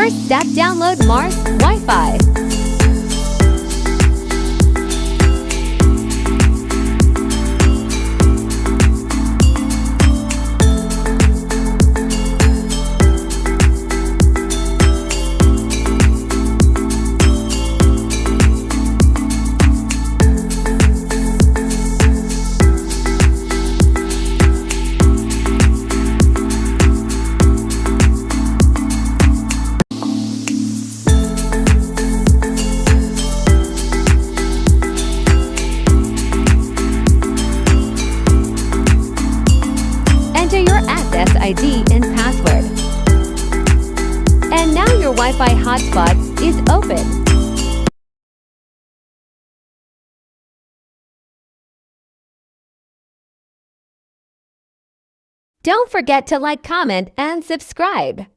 First step, download Mars Wi-Fi. Enter your access ID and password. And now your Wi-Fi hotspot is open. Don't forget to like, comment, and subscribe.